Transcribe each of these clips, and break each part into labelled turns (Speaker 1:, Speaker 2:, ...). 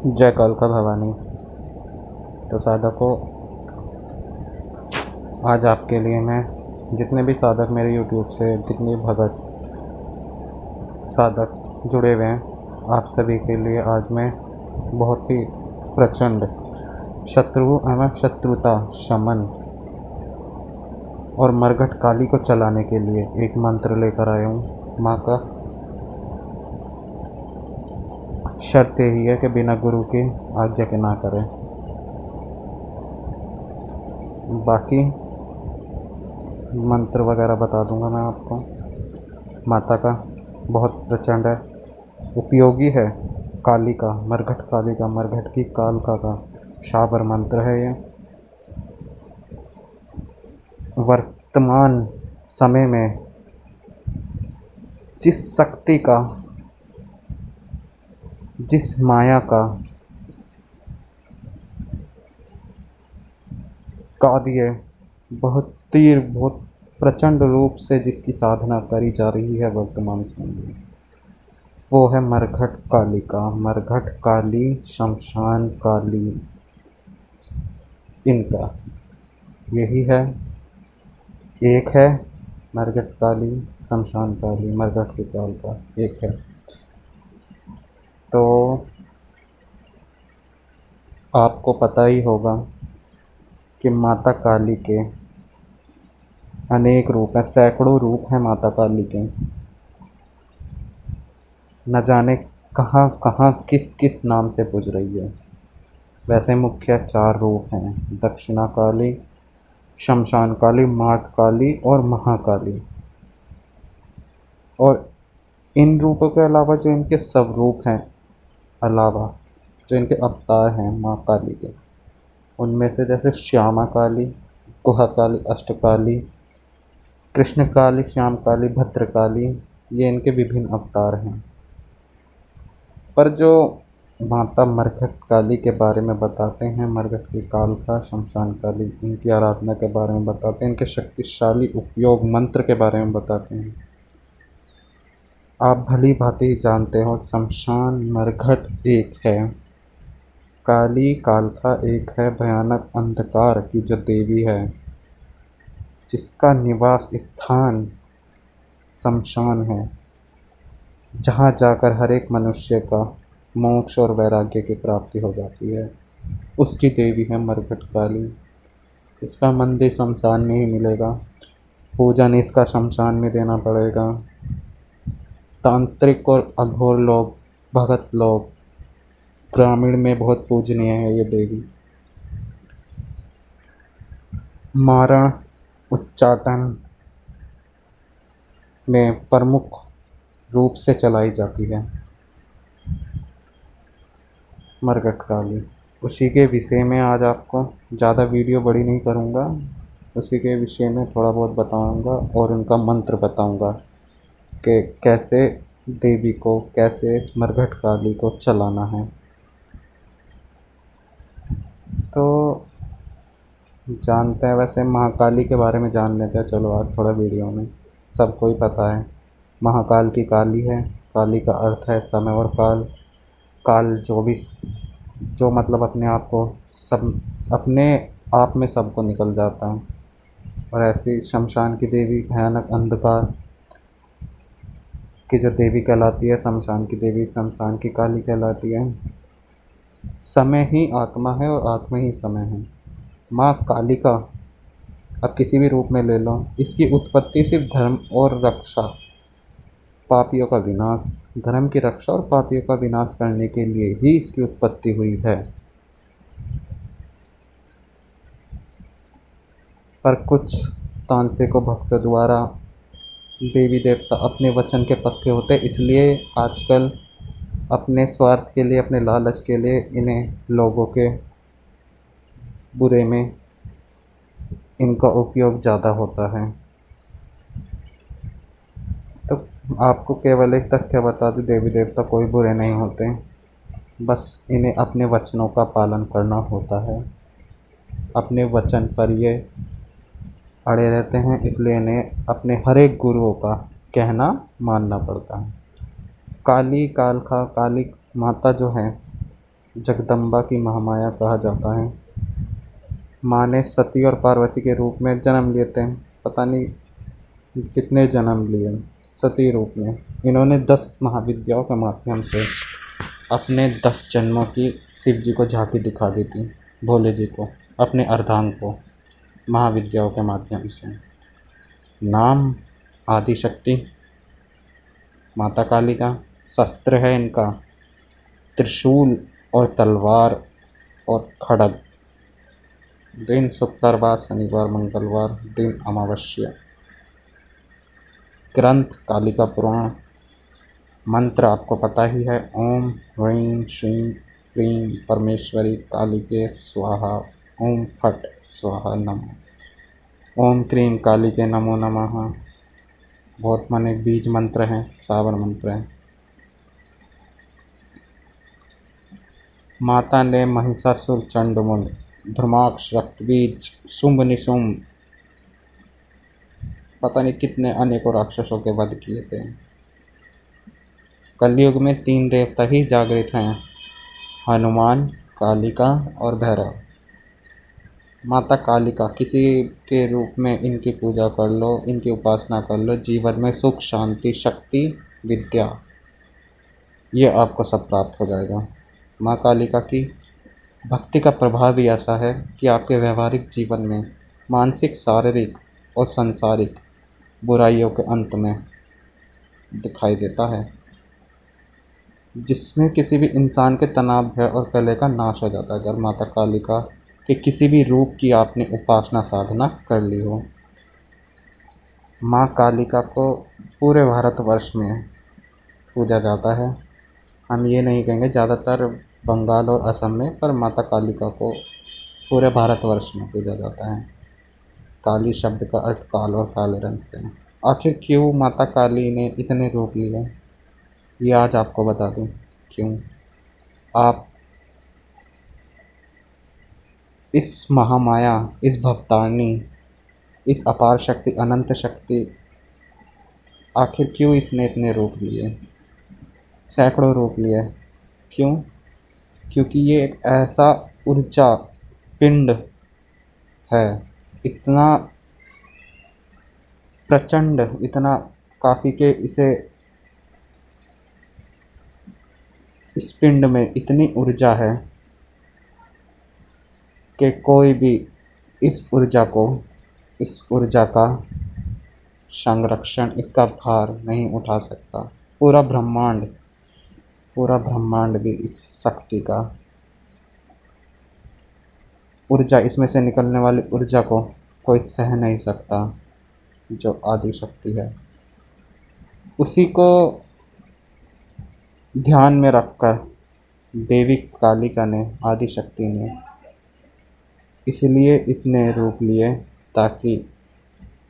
Speaker 1: जय कालका भवानी। तो साधकों, आज आपके लिए मैं जितने भी साधक मेरे यूट्यूब से जितने भगत साधक जुड़े हुए हैं, आप सभी के लिए आज मैं बहुत ही प्रचंड शत्रु एवं शत्रुता शमन और मरघट काली को चलाने के लिए एक मंत्र लेकर आया हूँ। माँ का शर्त यही है कि बिना गुरु की आज्ञा के ना करें। बाकी मंत्र वगैरह बता दूंगा मैं आपको। माता का बहुत प्रचंड है, उपयोगी है। काली का, मरघट काली का, मरघट की कालका का शाबर मंत्र है ये। वर्तमान समय में जिस शक्ति का, जिस माया का कार्य बहुत प्रचंड रूप से जिसकी साधना करी जा रही है वर्तमान समय में, वो है मरघट काली का। मरघट काली, शमशान काली, इनका यही है। एक है मरघट काली, शमशान काली, मरघट की काल का एक है। तो आपको पता ही होगा कि माता काली के अनेक रूप हैं, सैकड़ों रूप हैं माता काली के। न जाने कहाँ कहाँ किस किस नाम से पूज रही है। वैसे मुख्य 4 रूप हैं: दक्षिणा काली, शमशान काली, मात काली और महाकाली। और इन रूपों के अलावा जो इनके सब रूप हैं, अलावा जो इनके अवतार हैं माँ काली के, उनमें से जैसे श्यामा काली, गुहा काली, अष्टकाली, कृष्ण काली, श्याम काली, भद्रकाली, ये इनके विभिन्न अवतार हैं। पर जो माता मरघट काली के बारे में बताते हैं, मरघट की कालका, शमशान काली, इनकी आराधना के बारे में बताते हैं, इनके शक्तिशाली उपयोग मंत्र के बारे में बताते हैं। आप भली भांति जानते हो, शमशान मरघट एक है, काली कालका एक है, भयानक अंधकार की जो देवी है, जिसका निवास स्थान शमशान है, जहाँ जाकर हर एक मनुष्य का मोक्ष और वैराग्य की प्राप्ति हो जाती है, उसकी देवी है मरघट काली। इसका मंदिर शमशान में ही मिलेगा, पूजन इसका शमशान में देना पड़ेगा। तांत्रिक और अघोर लोग, भगत लोग, ग्रामीण में बहुत पूजनीय है ये देवी। मारण उच्चाटन में प्रमुख रूप से चलाई जाती है मरघट काली। उसी के विषय में आज आपको ज़्यादा वीडियो बड़ी नहीं करूँगा, उसी के विषय में थोड़ा बहुत बताऊँगा और उनका मंत्र बताऊँगा कि कैसे देवी को, कैसे इस मरघट काली को चलाना है। तो जानते हैं, वैसे महाकाली के बारे में जान लेते हैं। चलो आज थोड़ा वीडियो में, सबको ही पता है महाकाल की काली है। काली का अर्थ है समय और काल। काल जो मतलब अपने आप को सब अपने आप में सबको निकल जाता है। और ऐसी शमशान की देवी भयानक अंधकार की जो देवी कहलाती है, शमशान की देवी, शमशान की काली कहलाती है। समय ही आत्मा है और आत्मा ही समय है। माँ काली का अब किसी भी रूप में ले लो, इसकी उत्पत्ति सिर्फ धर्म और रक्षा, पापियों का विनाश, धर्म की रक्षा और पापियों का विनाश करने के लिए ही इसकी उत्पत्ति हुई है। पर कुछ तांत्रिकों भक्तों द्वारा देवी देवता अपने वचन के पक्के होते, इसलिए आजकल अपने स्वार्थ के लिए, अपने लालच के लिए इन्हें लोगों के बुरे में इनका उपयोग ज़्यादा होता है। तो आपको केवल एक तथ्य बता दूं, देवी देवता कोई बुरे नहीं होते, बस इन्हें अपने वचनों का पालन करना होता है। अपने वचन पर ये अड़े रहते हैं, इसलिए इन्हें अपने हर एक गुरुओं का कहना मानना पड़ता है। काली कालका, काली माता जो है, जगदम्बा की महामाया कहा जाता है। माँ ने सती और पार्वती के रूप में जन्म लिए थे, पता नहीं कितने जन्म लिए सती रूप में। इन्होंने 10 महाविद्याओं के माध्यम से अपने 10 जन्मों की शिव जी को झांकी दिखा दी थी, भोले जी को, अपने अर्धांग को, महाविद्याओं के माध्यम से। नाम आदिशक्ति, माता काली का। शस्त्र है इनका त्रिशूल और तलवार और खड्ग। दिन शुक्रवार, शनिवार, मंगलवार, दिन अमावस्या। ग्रंथ कालिका पुराण। मंत्र आपको पता ही है, ओम ह्रीं श्रीं क्रीं परमेश्वरी कालिके स्वाहा, ओम फट स्वाहा नमः। ओम क्रीं कालिके नमो नमः। बहुत माने बीज मंत्र हैं, सावर मंत्र हैं। माता ने महिषासुर, चंडमुंड, धर्माक्ष, रक्तबीज, शुंभ निशुंभ, पता नहीं कितने अनेकों राक्षसों के वध किए थे। कलयुग में 3 देवता ही जागृत हैं, हनुमान, कालिका और भैरव। माता कालिका, किसी के रूप में इनकी पूजा कर लो, इनकी उपासना कर लो, जीवन में सुख, शांति, शक्ति, विद्या, ये आपको सब प्राप्त हो जाएगा। माँ कालिका की भक्ति का प्रभाव भी ऐसा है कि आपके व्यवहारिक जीवन में मानसिक, शारीरिक और सांसारिक बुराइयों के अंत में दिखाई देता है, जिसमें किसी भी इंसान के तनाव, भय और कलह का नाश हो जाता है अगर माता कालिका के किसी भी रूप की आपने उपासना साधना कर ली हो। माँ कालिका को पूरे भारतवर्ष में पूजा जाता है। हम ये नहीं कहेंगे ज़्यादातर बंगाल और असम में, पर माता कालिका को पूरे भारतवर्ष में पूजा जाता है। काली शब्द का अर्थ काल और काले रंग से। आखिर क्यों माता काली ने इतने रूप लिए, ये आज आपको बता दूं क्यों। आप इस महामाया, इस भवतारिणी, इस अपार शक्ति, अनंत शक्ति, आखिर क्यों इसने इतने रूप लिए, सैकड़ों रूप लिए, क्यों? क्योंकि ये एक ऐसा ऊर्जा पिंड है, इतना प्रचंड, इतना काफ़ी के इस पिंड में इतनी ऊर्जा है कि कोई भी इस ऊर्जा का संरक्षण, इसका भार नहीं उठा सकता। पूरा ब्रह्मांड भी इस शक्ति का, ऊर्जा, इसमें से निकलने वाली ऊर्जा को कोई सह नहीं सकता। जो आदि शक्ति है, उसी को ध्यान में रखकर देवी कालिका ने, आदि शक्ति ने इसलिए इतने रूप लिए ताकि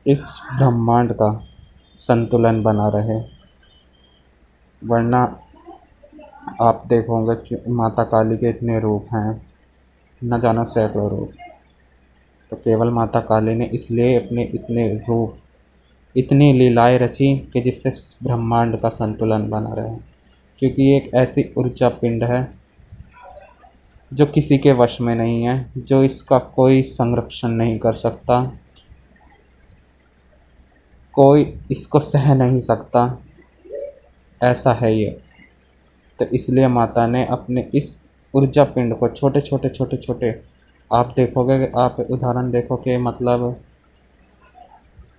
Speaker 1: इस ब्रह्मांड का संतुलन बना रहे। वरना आप देखोगे कि माता काली के इतने रूप हैं, न जाना सैकड़ों रूप, तो केवल माता काली ने इसलिए अपने इतने रूप, इतनी लीलाएं रची कि जिससे ब्रह्मांड का संतुलन बना रहे। क्योंकि ये एक ऐसी ऊर्जा पिंड है जो किसी के वश में नहीं है, जो इसका कोई संरक्षण नहीं कर सकता, कोई इसको सह नहीं सकता, ऐसा है ये। तो इसलिए माता ने अपने इस ऊर्जा पिंड को छोटे, आप देखोगे, आप उदाहरण देखो कि मतलब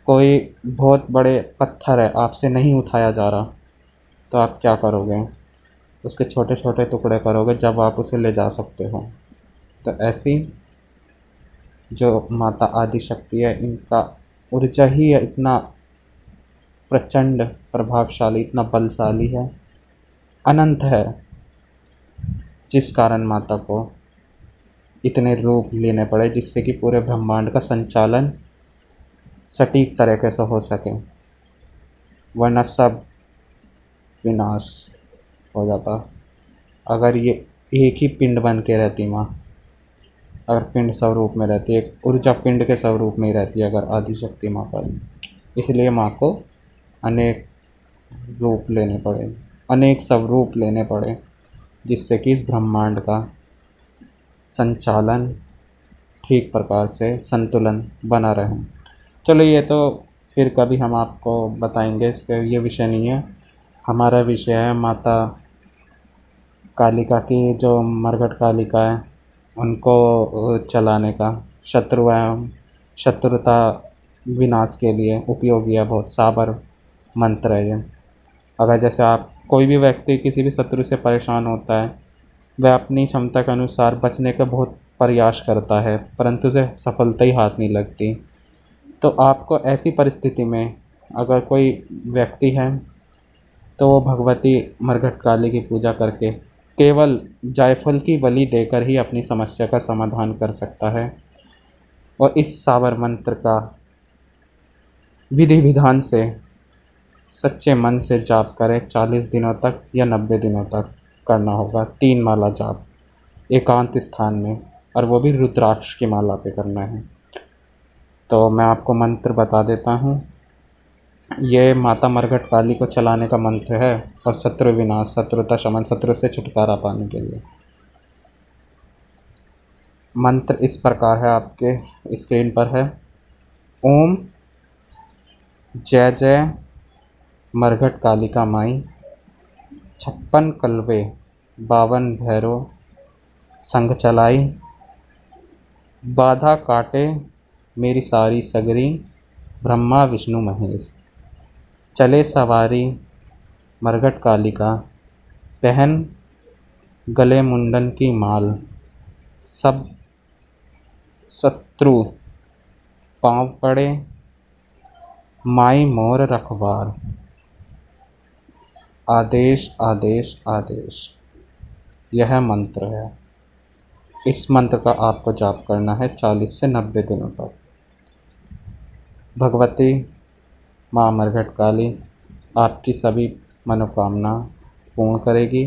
Speaker 1: कोई बहुत बड़े पत्थर है, आपसे नहीं उठाया जा रहा, तो आप क्या करोगे? उसके छोटे टुकड़े करोगे जब आप उसे ले जा सकते हो। तो ऐसी जो माता आदि शक्ति है, इनका ऊर्जा ही है इतना प्रचंड, प्रभावशाली, इतना बलशाली है, अनंत है, जिस कारण माता को इतने रूप लेने पड़े, जिससे कि पूरे ब्रह्मांड का संचालन सटीक तरीके से हो सके, वरना सब विनाश हो जाता। अगर ये एक ही पिंड बन के रहती माँ, अगर पिंड स्वरूप में रहती, एक ऊर्जा पिंड के स्वरूप में ही रहती अगर आदिशक्ति माँ पर, इसलिए माँ को अनेक रूप लेने पड़े, अनेक स्वरूप लेने पड़े, जिससे कि इस ब्रह्मांड का संचालन ठीक प्रकार से संतुलन बना रहे। चलो ये तो फिर कभी हम आपको बताएंगे, इसका ये विषय नहीं है। हमारा विषय है माता कालिका की, जो मरघट कालिका है उनको चलाने का, शत्रु एवं शत्रुता विनाश के लिए उपयोगी है, बहुत साबर मंत्र है ये। अगर जैसे आप कोई भी व्यक्ति किसी भी शत्रु से परेशान होता है, वह अपनी क्षमता के अनुसार बचने का बहुत प्रयास करता है, परंतु उसे सफलता ही हाथ नहीं लगती। तो आपको ऐसी परिस्थिति में अगर कोई व्यक्ति है तो वो भगवती मरघट काली की पूजा करके केवल जायफल की बलि देकर ही अपनी समस्या का समाधान कर सकता है। और इस साबर मंत्र का विधि विधान से सच्चे मन से जाप करें 40 दिनों तक या 90 दिनों तक करना होगा। 3 माला जाप एकांत स्थान में, और वो भी रुद्राक्ष की माला पे करना है। तो मैं आपको मंत्र बता देता हूँ। ये माता मरघट काली को चलाने का मंत्र है और शत्रु विनाश, शत्रुता शमन, शत्रु से छुटकारा पाने के लिए। मंत्र इस प्रकार है, आपके स्क्रीन पर है। ओम जय जय मरघट कालिका माई, 56 कलवे 52 भैरव संग चलाई, बाधा काटे मेरी सारी सगरी, ब्रह्मा विष्णु महेश। चले सवारी मरघट कालिका, पहन गले मुंडन की माल, सब शत्रु पांव पड़े, माई मोर रखवार। आदेश आदेश आदेश, यह मंत्र है। इस मंत्र का आपको जाप करना है 40 से 90 दिनों तक। भगवती माँ मरघट काली आपकी सभी मनोकामना पूर्ण करेगी।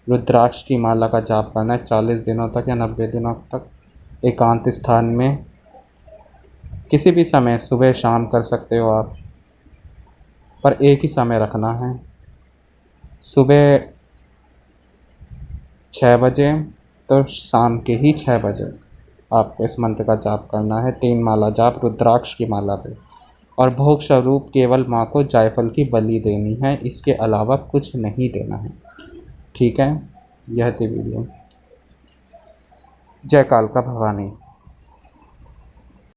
Speaker 1: रुद्राक्ष की माला का जाप करना है 40 दिनों तक या 90 दिनों तक, एकांत स्थान में, किसी भी समय, सुबह शाम कर सकते हो आप, पर एक ही समय रखना है। सुबह 6 बजे तो शाम के ही 6 बजे आपको इस मंत्र का जाप करना है। 3 माला जाप रुद्राक्ष की माला पे, और भोग स्वरूप केवल माँ को जायफल की बलि देनी है, इसके अलावा कुछ नहीं देना है। ठीक है, यह थी वीडियो। जय कालका भवानी।